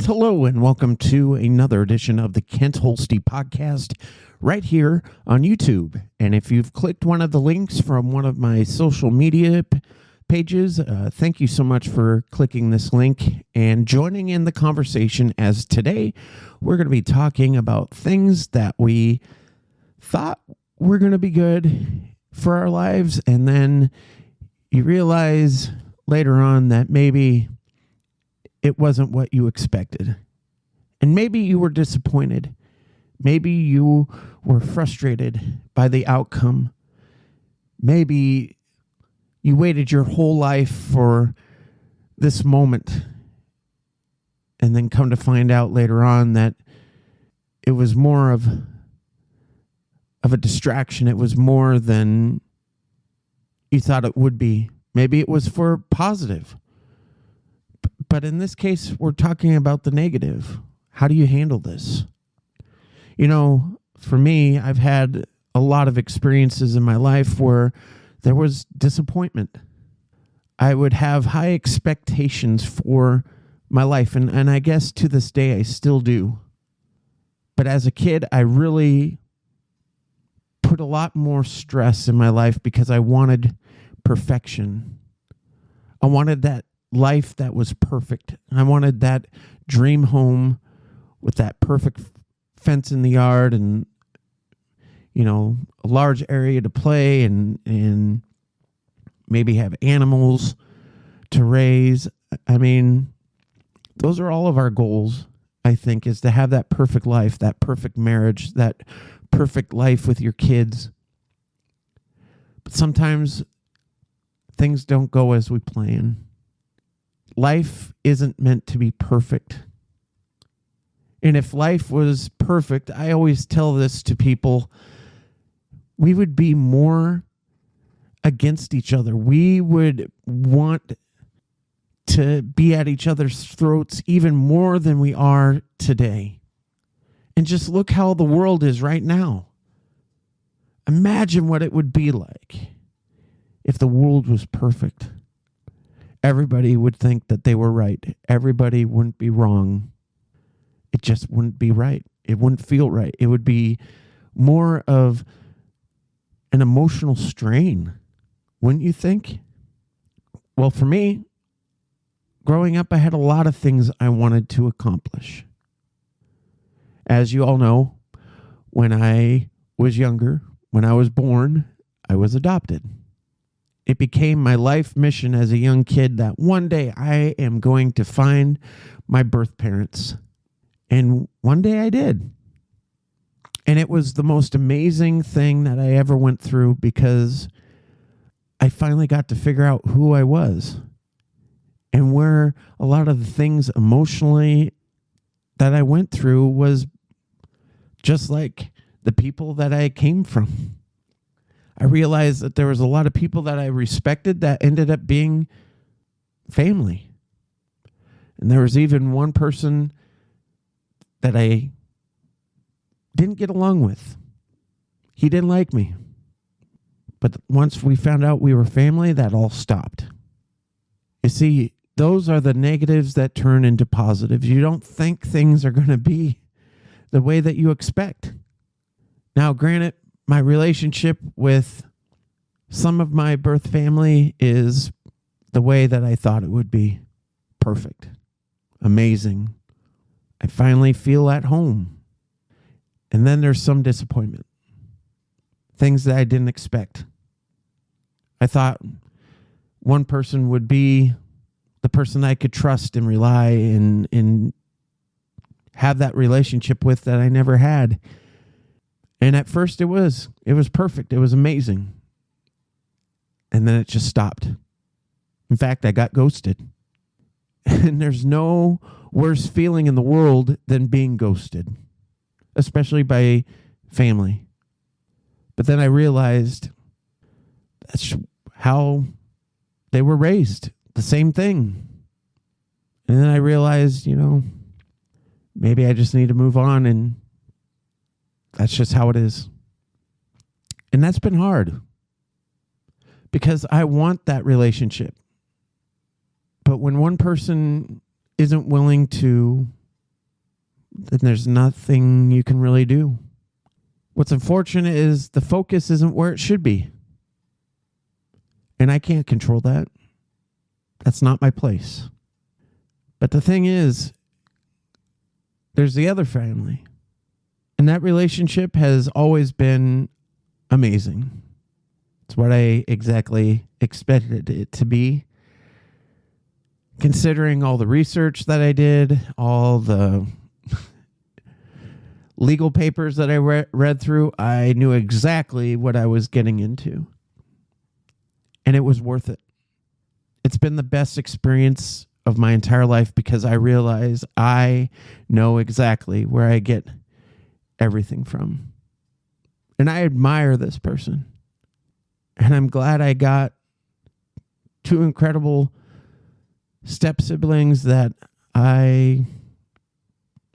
Hello and welcome to another edition of the Kent Holste podcast right here on YouTube. And if you've clicked one of the links from one of my social media pages, thank you so much for clicking this link and joining in the conversation, as today we're going to be talking about things that we thought were going to be good for our lives, and then you realize later on that maybe it wasn't what you expected. And maybe you were disappointed. Maybe you were frustrated by the outcome. Maybe you waited your whole life for this moment and then come to find out later on that it was more of a distraction. It was more than you thought it would be. Maybe it was for positive. But in this case, we're talking about the negative. How do you handle this? You know, for me, I've had a lot of experiences in my life where there was disappointment. I would have high expectations for my life, and I guess to this day I still do. But as a kid, I really put a lot more stress in my life because I wanted perfection. I wanted that life that was perfect. I wanted that dream home with that perfect fence in the yard and, you know, a large area to play and maybe have animals to raise. I mean, those are all of our goals, I think, is to have that perfect life, that perfect marriage, that perfect life with your kids. But sometimes things don't go as we plan. Life isn't meant to be perfect. And if life was perfect, I always tell this to people, we would be more against each other. We would want to be at each other's throats even more than we are today. And just look how the world is right now. Imagine what it would be like if the world was perfect. Everybody would think that they were right. Everybody wouldn't be wrong. It just wouldn't be right. It wouldn't feel right. It would be more of an emotional strain, wouldn't you think? Well, for me, growing up, I had a lot of things I wanted to accomplish. As you all know, when I was younger, when I was born, I was adopted. It became my life mission as a young kid that one day I am going to find my birth parents. And one day I did. And it was the most amazing thing that I ever went through because I finally got to figure out who I was and where a lot of the things emotionally that I went through was just like the people that I came from. I realized that there was a lot of people that I respected that ended up being family. And there was even one person that I didn't get along with. He didn't like me. But once we found out we were family, that all stopped. You see, those are the negatives that turn into positives. You don't think things are going to be the way that you expect. Now, granted, my relationship with some of my birth family is the way that I thought it would be. Perfect. Amazing. I finally feel at home. And then there's some disappointment. Things that I didn't expect. I thought one person would be the person I could trust and rely and have that relationship with that I never had. And at first it was perfect. It was amazing. And then it just stopped. In fact, I got ghosted. And there's no worse feeling in the world than being ghosted, especially by family. But then I realized that's how they were raised, the same thing. And then I realized, maybe I just need to move on, and that's just how it is. And that's been hard because I want that relationship. But when one person isn't willing to, then there's nothing you can really do. What's unfortunate is the focus isn't where it should be. And I can't control that. That's not my place. But the thing is, there's the other family. And that relationship has always been amazing. It's what I exactly expected it to be. Considering all the research that I did, all the legal papers that I read through, I knew exactly what I was getting into. And it was worth it. It's been the best experience of my entire life because I realize I know exactly where I get everything from. And I admire this person. And I'm glad I got two incredible step siblings that I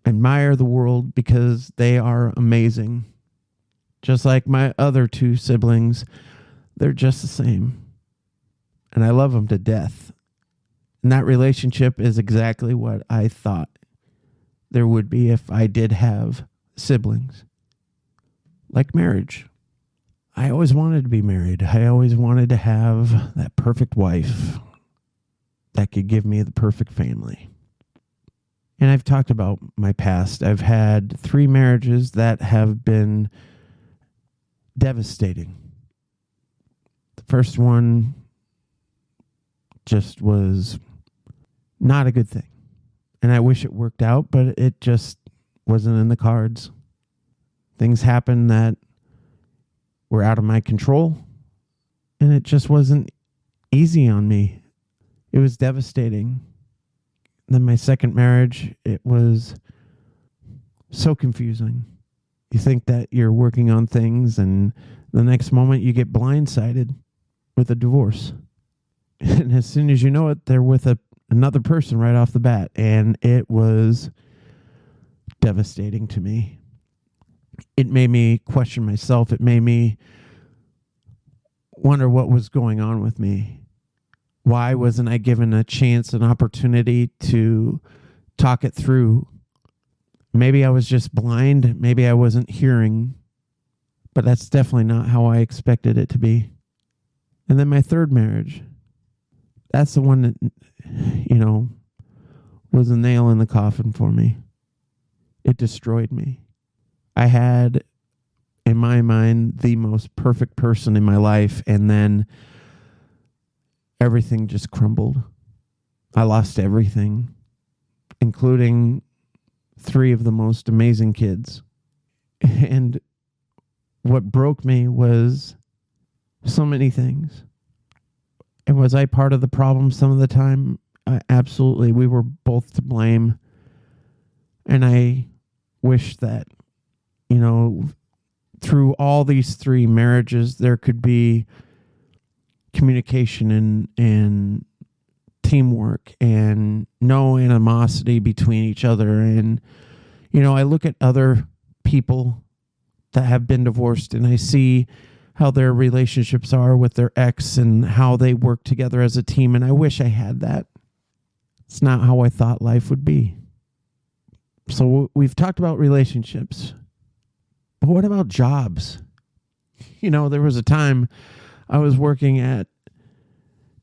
admire the world because they are amazing. Just like my other two siblings, they're just the same. And I love them to death. And that relationship is exactly what I thought there would be if I did have siblings. Like marriage. I always wanted to be married. I always wanted to have that perfect wife that could give me the perfect family. And I've talked about my past. I've had 3 marriages that have been devastating. The first one just was not a good thing. And I wish it worked out, but it just wasn't in the cards. Things happened that were out of my control, and it just wasn't easy on me. It was devastating. Then my second marriage, it was so confusing. You think that you're working on things, and the next moment you get blindsided with a divorce. And as soon as you know it, they're with another person right off the bat. And it was devastating to me. It made me question myself. It made me wonder what was going on with me. Why wasn't I given a chance, an opportunity to talk it through? Maybe I was just blind. Maybe I wasn't hearing. But that's definitely not how I expected it to be. And then my third marriage. That's the one that, was a nail in the coffin for me. It destroyed me. I had, in my mind, the most perfect person in my life, and then everything just crumbled. I lost everything, including 3 of the most amazing kids. And what broke me was so many things. And was I part of the problem some of the time? Absolutely. We were both to blame. And I wish that, through all these 3 marriages, there could be communication and teamwork and no animosity between each other. And, I look at other people that have been divorced, and I see how their relationships are with their ex and how they work together as a team. And I wish I had that. It's not how I thought life would be. So we've talked about relationships, but what about jobs? There was a time I was working at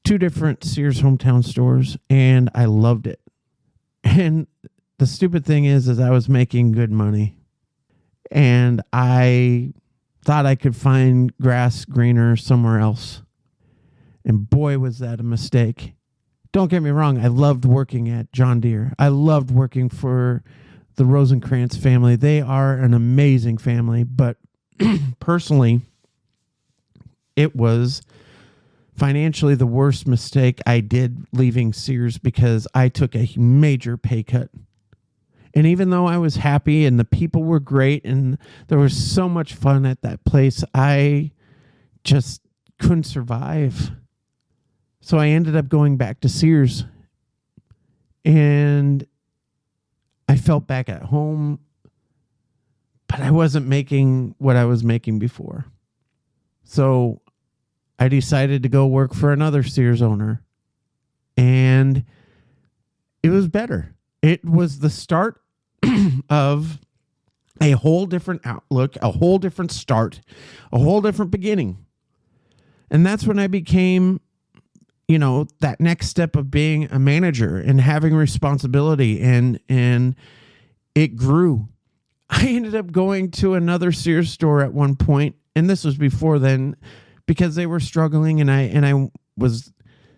2 different Sears hometown stores, and I loved it. And the stupid thing is I was making good money, and I thought I could find grass greener somewhere else. And boy, was that a mistake. Don't get me wrong. I loved working at John Deere. I loved working for the Rosencrantz family. They are an amazing family, but personally, it was financially the worst mistake I did leaving Sears, because I took a major pay cut. And even though I was happy and the people were great and there was so much fun at that place, I just couldn't survive. So I ended up going back to Sears, and I felt back at home, but I wasn't making what I was making before. So I decided to go work for another Sears owner, and it was better. It was the start of a whole different outlook, a whole different start, a whole different beginning. And that's when I became, that next step of being a manager and having responsibility, and it grew. I ended up going to another Sears store at one point, and this was before then, because they were struggling, and I was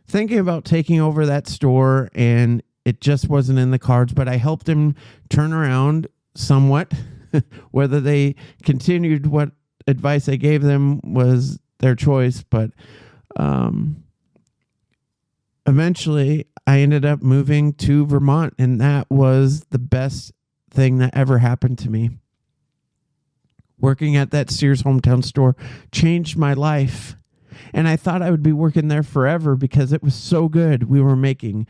thinking about taking over that store, and it just wasn't in the cards, but I helped them turn around somewhat. Whether they continued what advice I gave them was their choice, but eventually I ended up moving to Vermont, and that was the best thing that ever happened to me. Working at that Sears hometown store changed my life, and I thought I would be working there forever because it was so good. We were making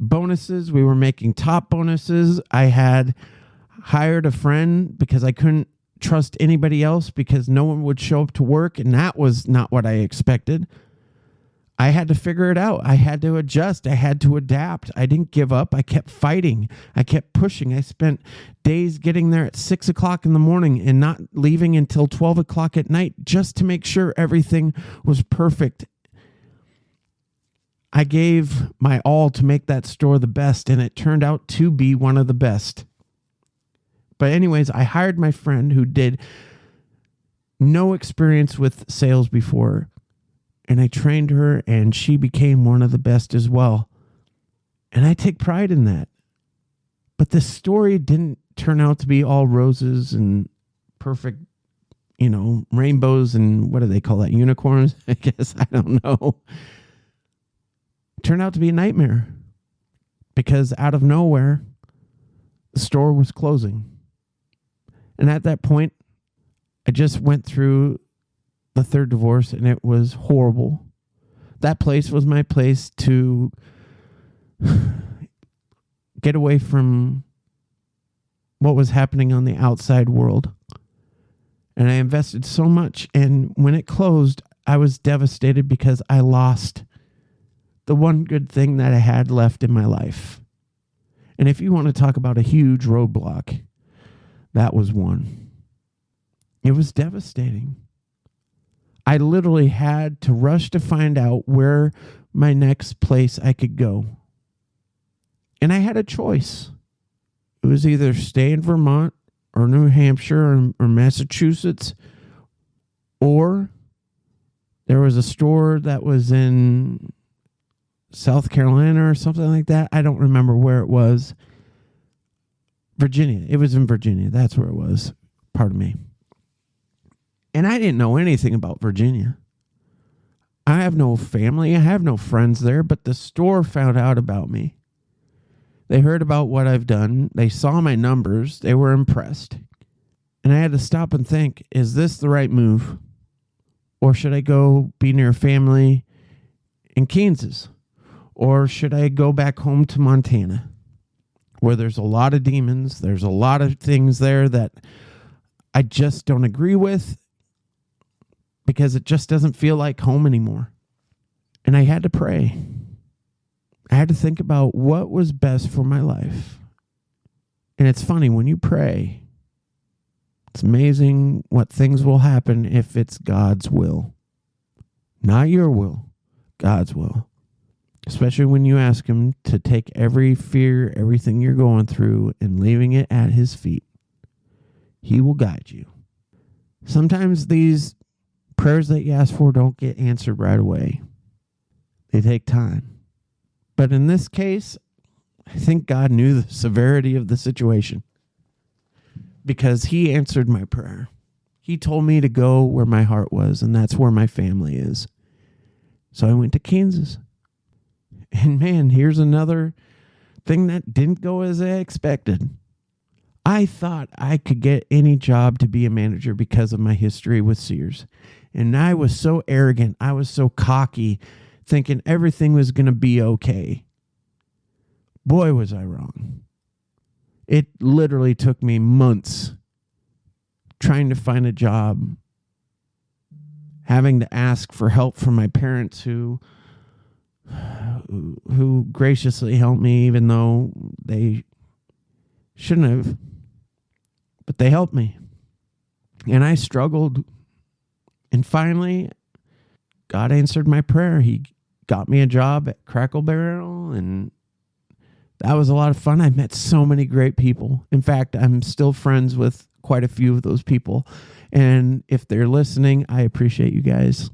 bonuses. We were making top bonuses. I had hired a friend because I couldn't trust anybody else because no one would show up to work, and that was not what I expected. I had to figure it out. I had to adjust. I had to adapt. I didn't give up. I kept fighting. I kept pushing. I spent days getting there at 6 o'clock in the morning and not leaving until 12 o'clock at night just to make sure everything was perfect. I gave my all to make that store the best, and it turned out to be one of the best. But anyways, I hired my friend who did no experience with sales before, and I trained her, and she became one of the best as well. And I take pride in that. But the story didn't turn out to be all roses and perfect, rainbows and what do they call that? Unicorns? I guess. I don't know. It turned out to be a nightmare because out of nowhere, the store was closing. And at that point, I just went through the third divorce, and it was horrible. That place was my place to get away from what was happening on the outside world. And I invested so much, and when it closed, I was devastated because I lost the one good thing that I had left in my life. And if you want to talk about a huge roadblock, that was one. It was devastating. I literally had to rush to find out where my next place I could go. And I had a choice. It was either stay in Vermont or New Hampshire or Massachusetts, or there was a store that was in South Carolina or something like that. I don't remember where it was. Virginia. It was in Virginia. That's where it was. Pardon me. And I didn't know anything about Virginia. I have no family. I have no friends there, but the store found out about me. They heard about what I've done. They saw my numbers. They were impressed. And I had to stop and think, is this the right move? Or should I go be near family in Kansas? Or should I go back home to Montana, where there's a lot of demons? There's a lot of things there that I just don't agree with, because it just doesn't feel like home anymore. And I had to pray. I had to think about what was best for my life. And it's funny, when you pray, it's amazing what things will happen if it's God's will. Not your will, God's will. Especially when you ask Him to take every fear, everything you're going through, and leaving it at His feet. He will guide you. Sometimes these prayers that you ask for don't get answered right away. They take time. But in this case, I think God knew the severity of the situation, because He answered my prayer. He told me to go where my heart was, and that's where my family is. So I went to Kansas. And man, here's another thing that didn't go as I expected. I thought I could get any job to be a manager because of my history with Sears. And I was so arrogant. I was so cocky, thinking everything was going to be okay. Boy, was I wrong. It literally took me months trying to find a job, having to ask for help from my parents who graciously helped me, even though they shouldn't have. But they helped me. And I struggled. And finally, God answered my prayer. He got me a job at Crackle Barrel, and that was a lot of fun. I met so many great people. In fact, I'm still friends with quite a few of those people. And if they're listening, I appreciate you guys.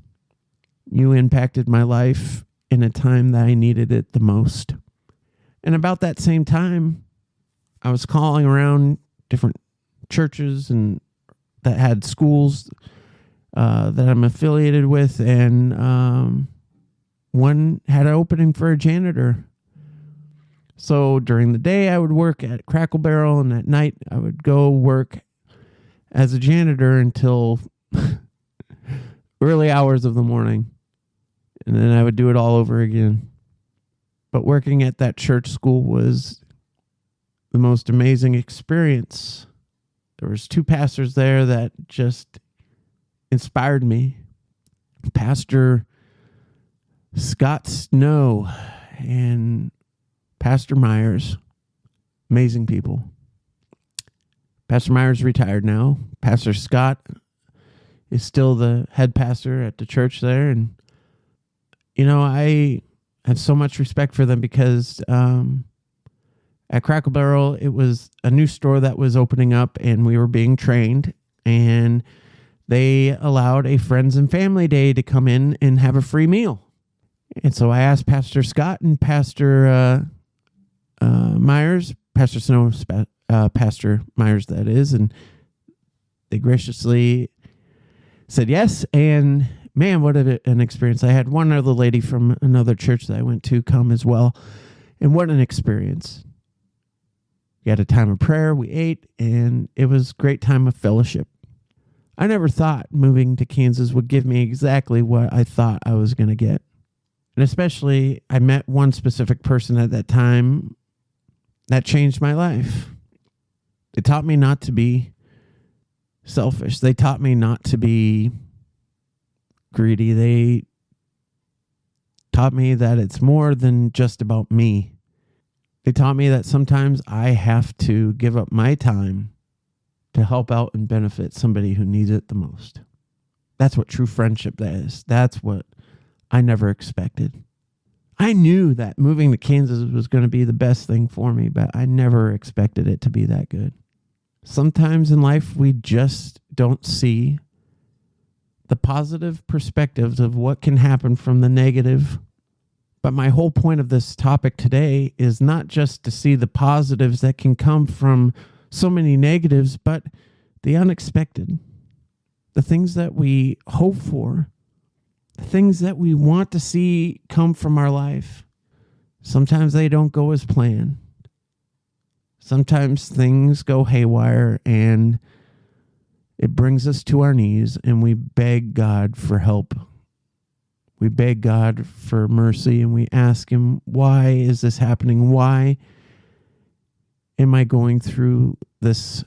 You impacted my life in a time that I needed it the most. And about that same time, I was calling around different churches and that had schools that I'm affiliated with, and one had an opening for a janitor. So during the day, I would work at Crackle Barrel, and at night, I would go work as a janitor until early hours of the morning. And then I would do it all over again. But working at that church school was the most amazing experience. There was 2 pastors there that just inspired me. Pastor Scott Snow and Pastor Myers. Amazing people. Pastor Myers retired now. Pastor Scott is still the head pastor at the church there. And, I have so much respect for them because at Crackle Barrel, it was a new store that was opening up, and we were being trained. And they allowed a friends and family day to come in and have a free meal. And so I asked Pastor Scott and Pastor Myers, Pastor Snow, Pastor Myers, that is, and they graciously said yes. And man, what an experience. I had one other lady from another church that I went to come as well. And what an experience. We had a time of prayer, we ate, and it was a great time of fellowship. I never thought moving to Kansas would give me exactly what I thought I was going to get. And especially, I met one specific person at that time that changed my life. They taught me not to be selfish. They taught me not to be greedy. They taught me that it's more than just about me. They taught me that sometimes I have to give up my time to help out and benefit somebody who needs it the most. That's what true friendship is. That's what I never expected. I knew that moving to Kansas was going to be the best thing for me, but I never expected it to be that good. Sometimes in life, we just don't see the positive perspectives of what can happen from the negative. But my whole point of this topic today is not just to see the positives that can come from so many negatives, but the unexpected, the things that we hope for, the things that we want to see come from our life. Sometimes they don't go as planned. Sometimes things go haywire and it brings us to our knees and we beg God for help. We beg God for mercy and we ask him, why is this happening? Why am I going through this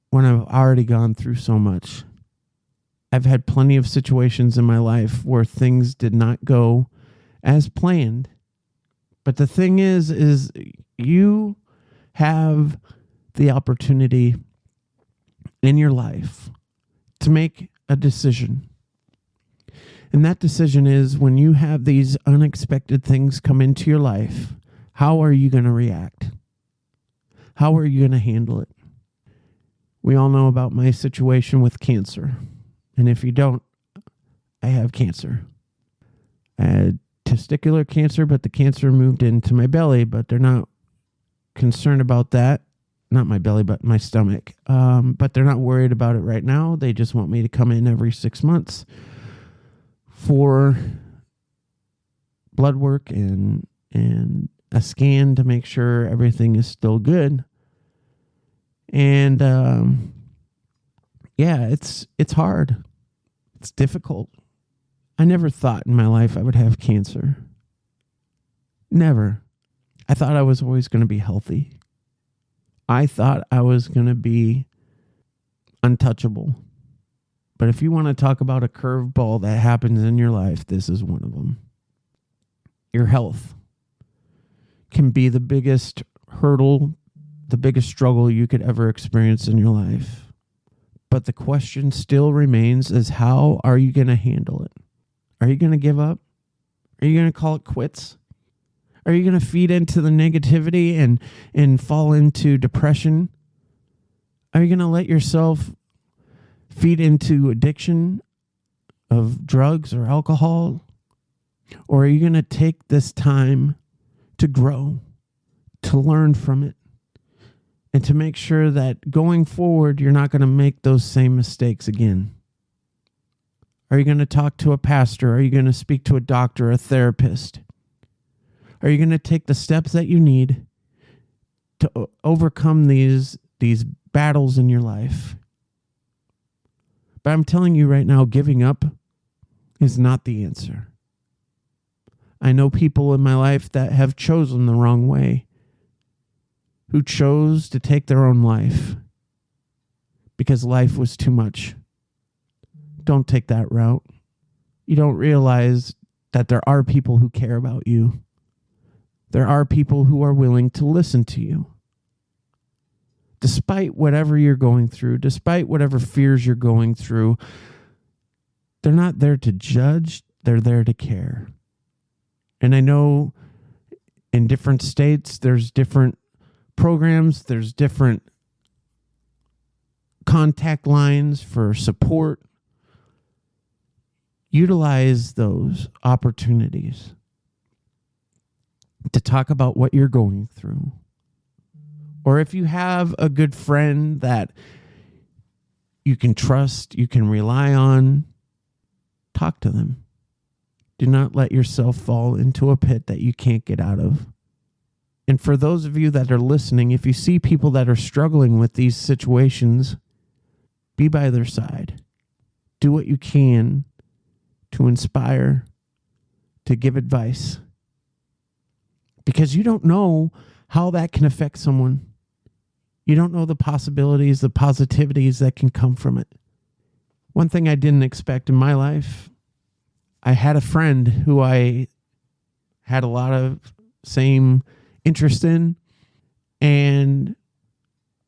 when I've already gone through so much? I've had plenty of situations in my life where things did not go as planned. But the thing is you have the opportunity in your life to make a decision. And that decision is when you have these unexpected things come into your life, how are you going to react? How are you going to handle it? We all know about my situation with cancer. And if you don't, I have cancer. I had testicular cancer, but the cancer moved into my belly, but they're not concerned about that. Not my belly, but my stomach. But they're not worried about it right now. They just want me to come in every 6 months for blood work and a scan to make sure everything is still good. And it's hard. It's difficult. I never thought in my life I would have cancer. Never. I thought I was always going to be healthy. I thought I was going to be untouchable. But if you want to talk about a curveball that happens in your life, this is one of them. Your health can be the biggest hurdle, the biggest struggle you could ever experience in your life. But the question still remains is, how are you going to handle it? Are you going to give up? Are you going to call it quits? Are you going to feed into the negativity and fall into depression? Are you going to let yourself feed into addiction of drugs or alcohol? Or are you going to take this time to grow, to learn from it, and to make sure that going forward, you're not going to make those same mistakes again? Are you going to talk to a pastor? Are you going to speak to a doctor, a therapist? Are you going to take the steps that you need to overcome these battles in your life? But I'm telling you right now, giving up is not the answer. I know people in my life that have chosen the wrong way, who chose to take their own life because life was too much. Don't take that route. You don't realize that there are people who care about you. There are people who are willing to listen to you. Despite whatever you're going through, despite whatever fears you're going through, they're not there to judge, they're there to care. And I know in different states, there's different programs, there's different contact lines for support. Utilize those opportunities to talk about what you're going through. Or if you have a good friend that you can trust, you can rely on, talk to them. Do not let yourself fall into a pit that you can't get out of. And for those of you that are listening, if you see people that are struggling with these situations, be by their side. Do what you can to inspire, to give advice. Because you don't know how that can affect someone. You don't know the possibilities, the positivities that can come from it. One thing I didn't expect in my life, I had a friend who I had a lot of same interest in. And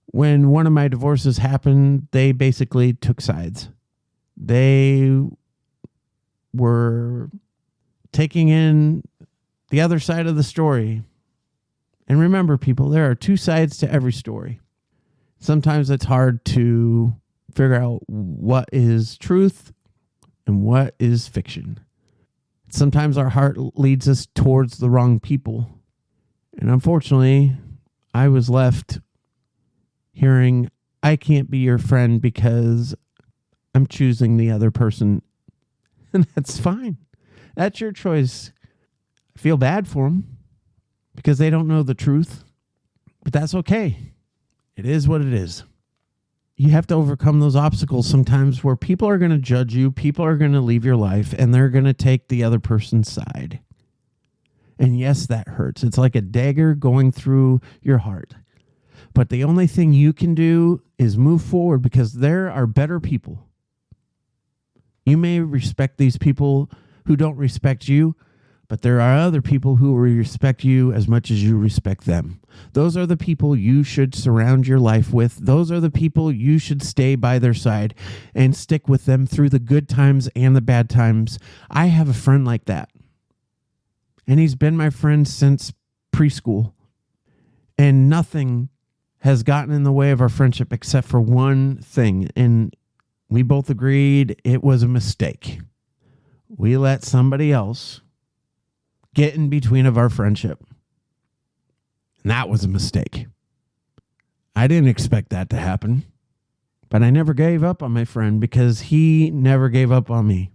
when one of my divorces happened, they basically took sides. They were taking in the other side of the story. And remember, people, there are two sides to every story. Sometimes it's hard to figure out what is truth and what is fiction. Sometimes our heart leads us towards the wrong people. And unfortunately, I was left hearing, I can't be your friend because I'm choosing the other person. And that's fine. That's your choice. I feel bad for them because they don't know the truth. But that's okay. It is what it is. You have to overcome those obstacles sometimes where people are going to judge you, people are going to leave your life, and they're going to take the other person's side. And yes, that hurts. It's like a dagger going through your heart. But the only thing you can do is move forward because there are better people. You may respect these people who don't respect you, but there are other people who will respect you as much as you respect them. Those are the people you should surround your life with. Those are the people you should stay by their side and stick with them through the good times and the bad times. I have a friend like that. And he's been my friend since preschool. And nothing has gotten in the way of our friendship except for one thing. And we both agreed it was a mistake. We let somebody else get in between of our friendship. And that was a mistake. I didn't expect that to happen. But I never gave up on my friend because he never gave up on me.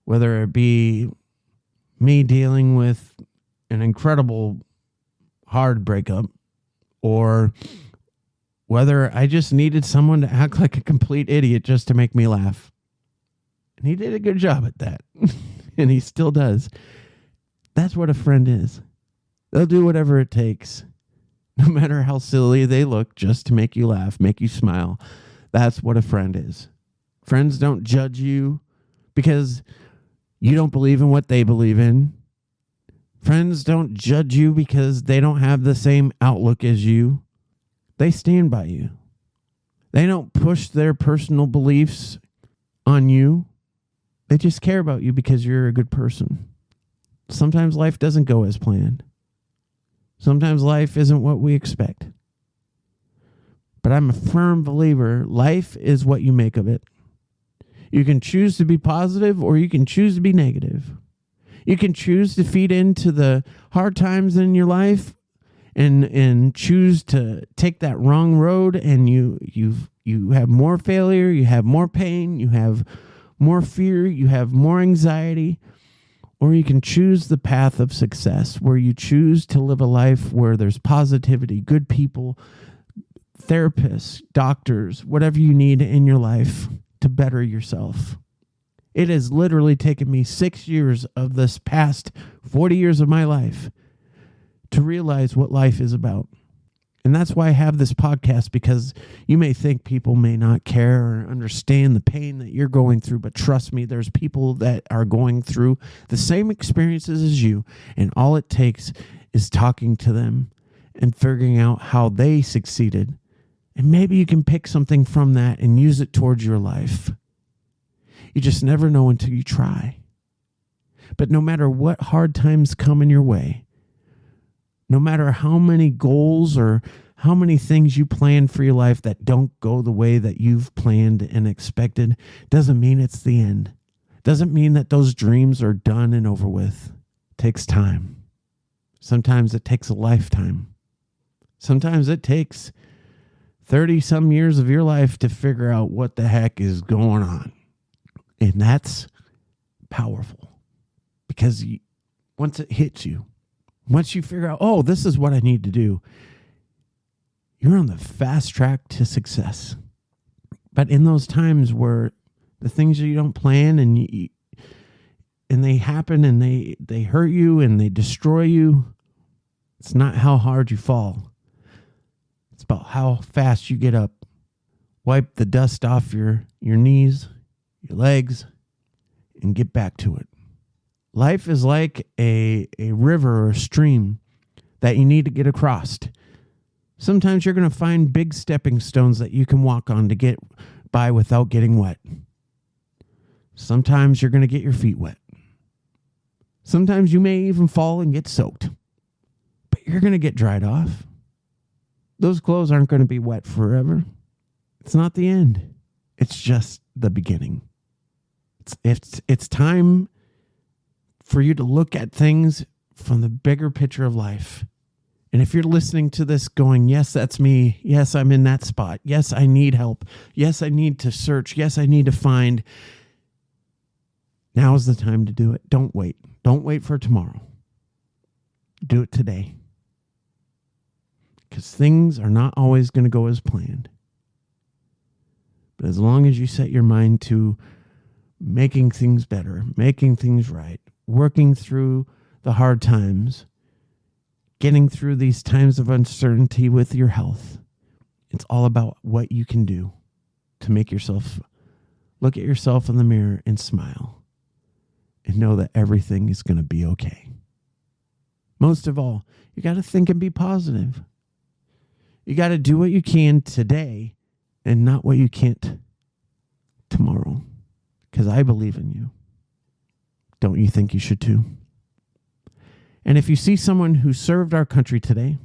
Whether it be me dealing with an incredible hard breakup, or whether I just needed someone to act like a complete idiot just to make me laugh. And he did a good job at that. And he still does. That's what a friend is. They'll do whatever it takes, no matter how silly they look, just to make you laugh, make you smile. That's what a friend is. Friends don't judge you because you don't believe in what they believe in. Friends don't judge you because they don't have the same outlook as you. They stand by you. They don't push their personal beliefs on you. They just care about you because you're a good person. Sometimes life doesn't go as planned. Sometimes life isn't what we expect. But I'm a firm believer, life is what you make of it. You can choose to be positive or you can choose to be negative. You can choose to feed into the hard times in your life and choose to take that wrong road, and you have more failure, you have more pain, you have more fear, you have more anxiety. Or you can choose the path of success, where you choose to live a life where there's positivity, good people, therapists, doctors, whatever you need in your life to better yourself. It has literally taken me 6 years of this past 40 years of my life to realize what life is about. And that's why I have this podcast, because you may think people may not care or understand the pain that you're going through, but trust me, there's people that are going through the same experiences as you, and all it takes is talking to them and figuring out how they succeeded. And maybe you can pick something from that and use it towards your life. You just never know until you try. But no matter what hard times come in your way, no matter how many goals or how many things you plan for your life that don't go the way that you've planned and expected, doesn't mean it's the end. Doesn't mean that those dreams are done and over with. It takes time. Sometimes it takes a lifetime. Sometimes it takes 30-some years of your life to figure out what the heck is going on. And that's powerful, because once it hits you, once you figure out, oh, this is what I need to do, you're on the fast track to success. But in those times where the things you don't plan and they happen and they hurt you and they destroy you, it's not how hard you fall. It's about how fast you get up. Wipe the dust off your knees, your legs, and get back to it. Life is like a river or a stream that you need to get across. Sometimes you're going to find big stepping stones that you can walk on to get by without getting wet. Sometimes you're going to get your feet wet. Sometimes you may even fall and get soaked. But you're going to get dried off. Those clothes aren't going to be wet forever. It's not the end. It's just the beginning. It's time for you to look at things from the bigger picture of life. And if you're listening to this going, yes, that's me. Yes, I'm in that spot. Yes, I need help. Yes, I need to search. Yes, I need to find. Now is the time to do it. Don't wait. Don't wait for tomorrow. Do it today. Because things are not always going to go as planned. But as long as you set your mind to making things better, making things right, working through the hard times, getting through these times of uncertainty with your health, it's all about what you can do to make yourself look at yourself in the mirror and smile and know that everything is going to be okay. Most of all, you got to think and be positive. You got to do what you can today and not what you can't tomorrow. Because I believe in you. Don't you think you should too? And if you see someone who served our country today,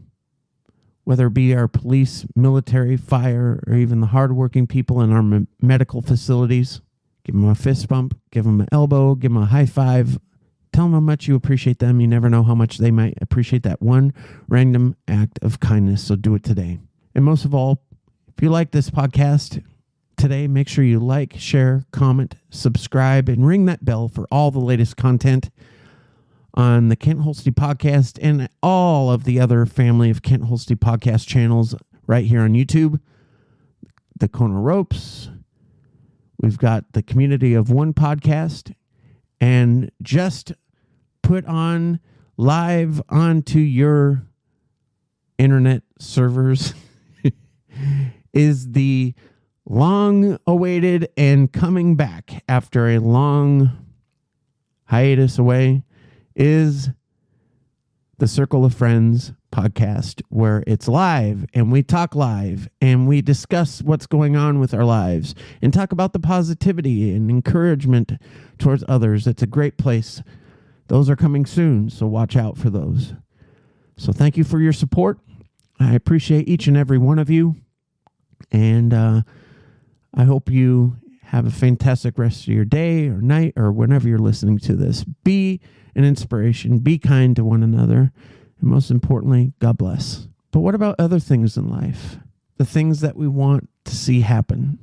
whether it be our police, military, fire, or even the hardworking people in our medical facilities, give them a fist bump, give them an elbow, give them a high five. Tell them how much you appreciate them. You never know how much they might appreciate that one random act of kindness. So do it today. And most of all, if you like this podcast today, make sure you like, share, comment, subscribe, and ring that bell for all the latest content. on the Kent Holste podcast and all of the other family of Kent Holste podcast channels right here on YouTube. The Kona Ropes. We've got the Community of One podcast, and just put on live onto your internet servers is the long awaited and coming back after a long hiatus away is the Circle of Friends podcast, where it's live and we talk live and we discuss what's going on with our lives and talk about the positivity and encouragement towards others. It's a great place. Those are coming soon, so watch out for those. So thank you for your support. I appreciate each and every one of you, and I hope you have a fantastic rest of your day or night or whenever you're listening to this. Be an inspiration. Be kind to one another. And most importantly, God bless. But what about other things in life? The things that we want to see happen.